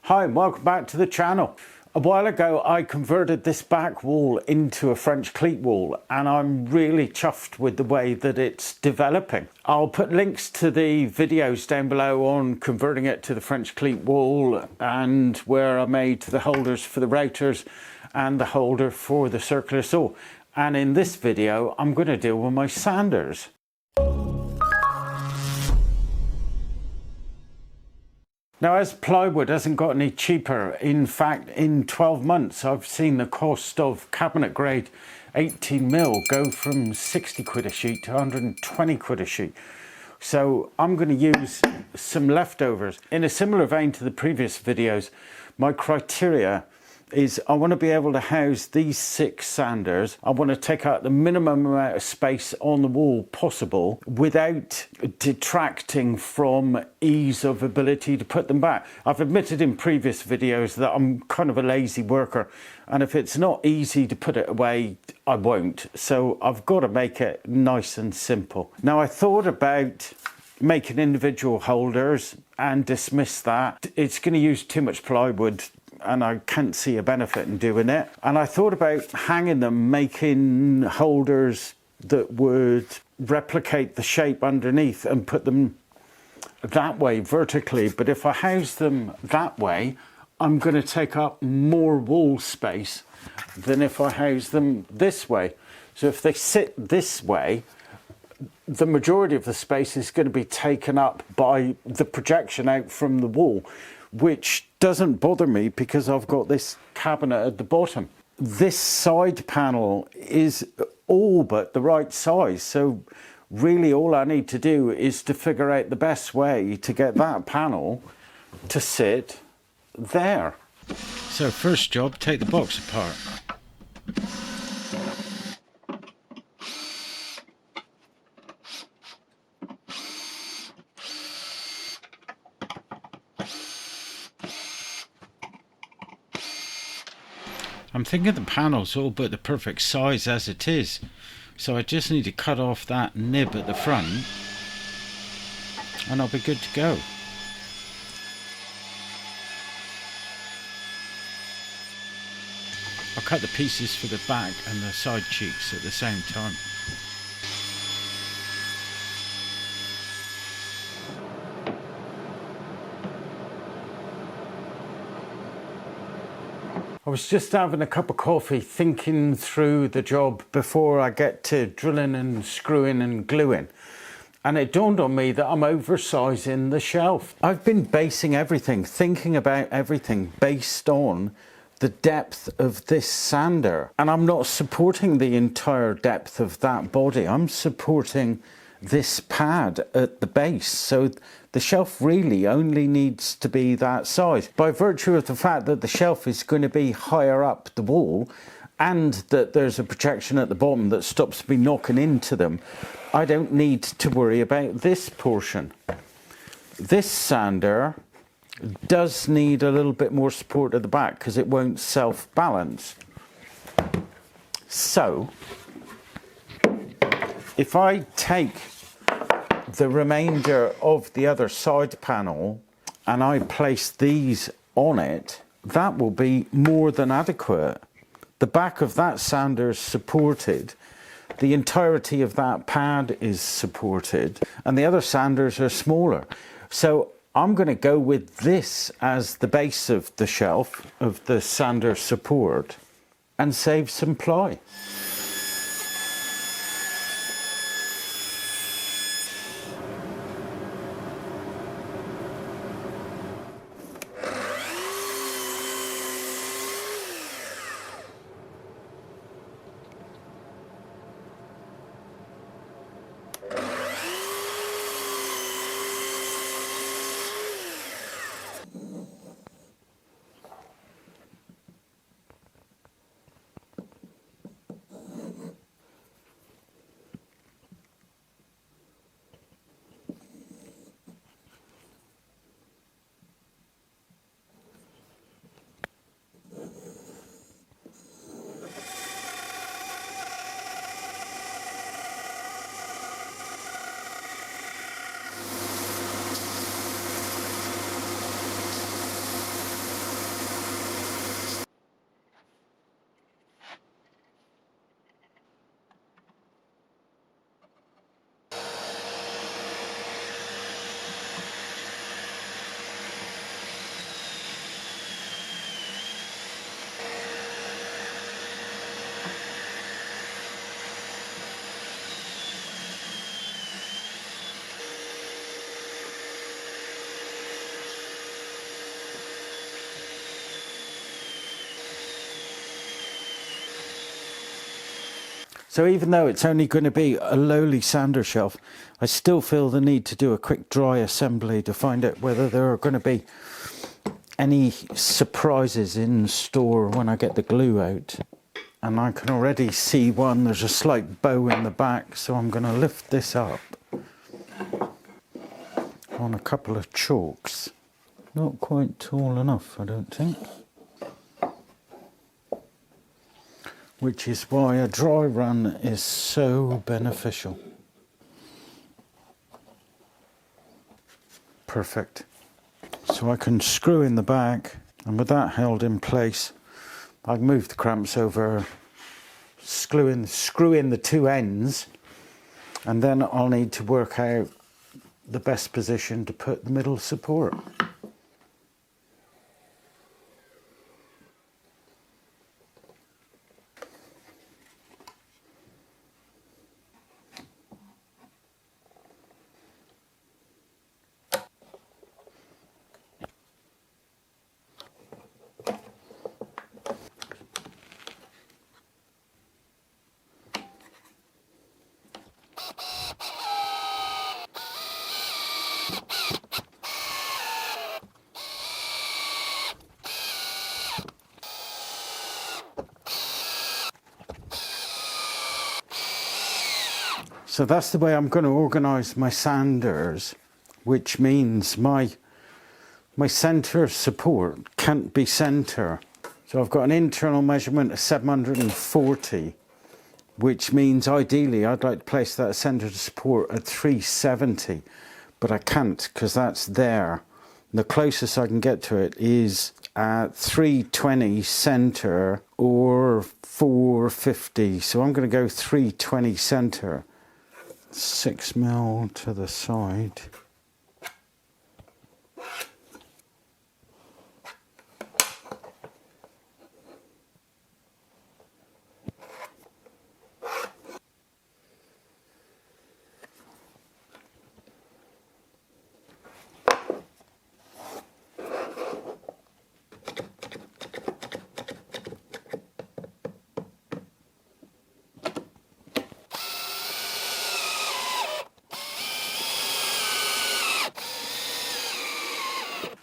Hi and welcome back to the channel. A while ago I converted this back wall into a French Cleat wall and I'm really chuffed with the way that it's developing. I'll put links to the videos down below on converting it to the French Cleat wall and where I made the holders for the routers and the holder for the circular saw. And in this video I'm going to deal with my sanders. Now, as plywood hasn't got any cheaper, in fact, in 12 months, I've seen the cost of cabinet grade 18mm go from 60 quid a sheet to 120 quid a sheet. So I'm going to use some leftovers. In a similar vein to the previous videos, my criteria is I want to be able to house these 6 sanders. I want to take out the minimum amount of space on the wall possible without detracting from ease of ability to put them back. I've admitted in previous videos that I'm kind of a lazy worker, and if it's not easy to put it away, I won't. So I've got to make it nice and simple. Now, I thought about making individual holders and dismiss that. It's going to use too much plywood and I can't see a benefit in doing it. And I thought about hanging them, making holders that would replicate the shape underneath and put them that way vertically. But if I house them that way, I'm going to take up more wall space than if I house them this way. So if they sit this way, the majority of the space is going to be taken up by the projection out from the wall, which doesn't bother me because I've got this cabinet at the bottom. This side panel is all but the right size, so really all I need to do is to figure out the best way to get that panel to sit there. So first job, take the box apart. I'm thinking the panel's all but the perfect size as it is, so I just need to cut off that nib at the front and I'll be good to go. I'll cut the pieces for the back and the side cheeks at the same time. I was just having a cup of coffee thinking through the job before I get to drilling and screwing and gluing. And it dawned on me that I'm oversizing the shelf. I've been basing everything, thinking about everything based on the depth of this sander. And I'm not supporting the entire depth of that body. I'm supporting this pad at the base. So the shelf really only needs to be that size. By virtue of the fact that the shelf is going to be higher up the wall and that there's a projection at the bottom that stops me knocking into them, I don't need to worry about this portion. This sander does need a little bit more support at the back because it won't self-balance. So if I take the remainder of the other side panel and I place these on it, that will be more than adequate. The back of that sander is supported, the entirety of that pad is supported, and the other sanders are smaller. So I'm going to go with this as the base of the shelf of the sander support and save some ply. So even though it's only going to be a lowly sander shelf, I still feel the need to do a quick dry assembly to find out whether there are going to be any surprises in store when I get the glue out. And I can already see one, there's a slight bow in the back, so I'm going to lift this up on a couple of chalks. Not quite tall enough, I don't think. Which is why a dry run is so beneficial. Perfect. So I can screw in the back, and with that held in place, I can move the cramps over, screw in the two ends, and then I'll need to work out the best position to put the middle support. So that's the way I'm going to organise my sanders, which means my centre support can't be centre. So I've got an internal measurement of 740, which means ideally I'd like to place that centre support at 370, but I can't because that's there. The closest I can get to it is at 320 centre or 450, so I'm going to go 320 centre. 6mm to the side.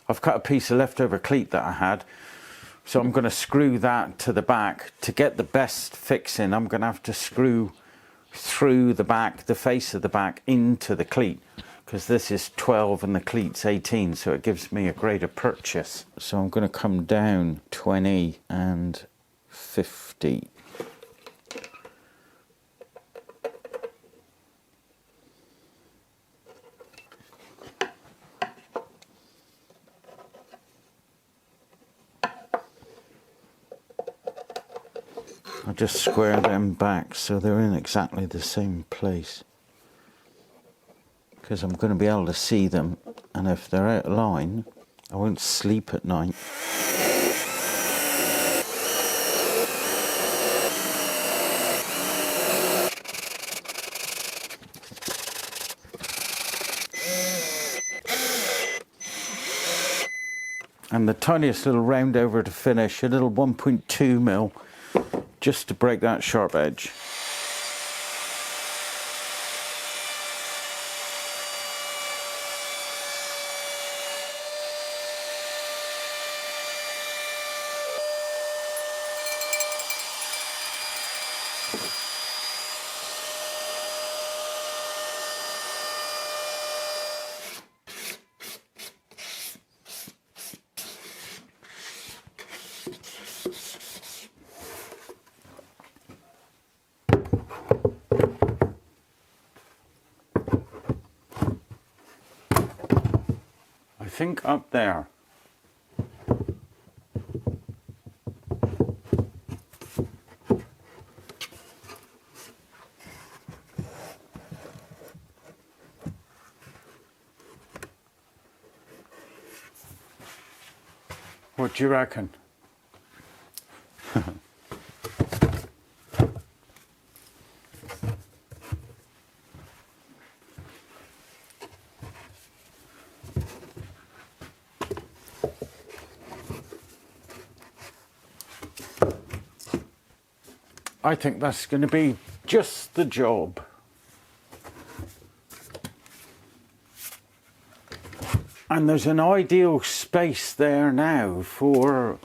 I've cut a piece of leftover cleat that I had, so I'm going to screw that to the back. To get the best fixing, I'm going to have to screw through the back, the face of the back, into the cleat, because this is 12 and the cleat's 18, so it gives me a greater purchase. So I'm going to come down 20 and 50. I'll just square them back so they're in exactly the same place, because I'm going to be able to see them, and if they're out of line I won't sleep at night. And the tiniest little round over to finish, a little 1.2mm, just to break that sharp edge. I think up there. What do you reckon? I think that's going to be just the job. And there's an ideal space there now for,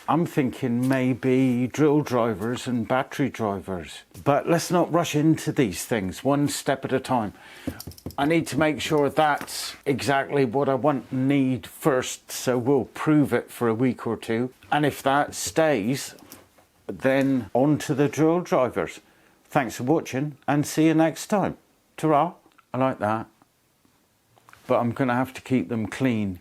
I'm thinking maybe drill drivers and battery drivers. But let's not rush into these things, one step at a time. I need to make sure that's exactly what I want and need first, so we'll prove it for a week or two. And if that stays, then on to the drill drivers. Thanks for watching and see you next time. Ta-ra. I like that. But I'm going to have to keep them clean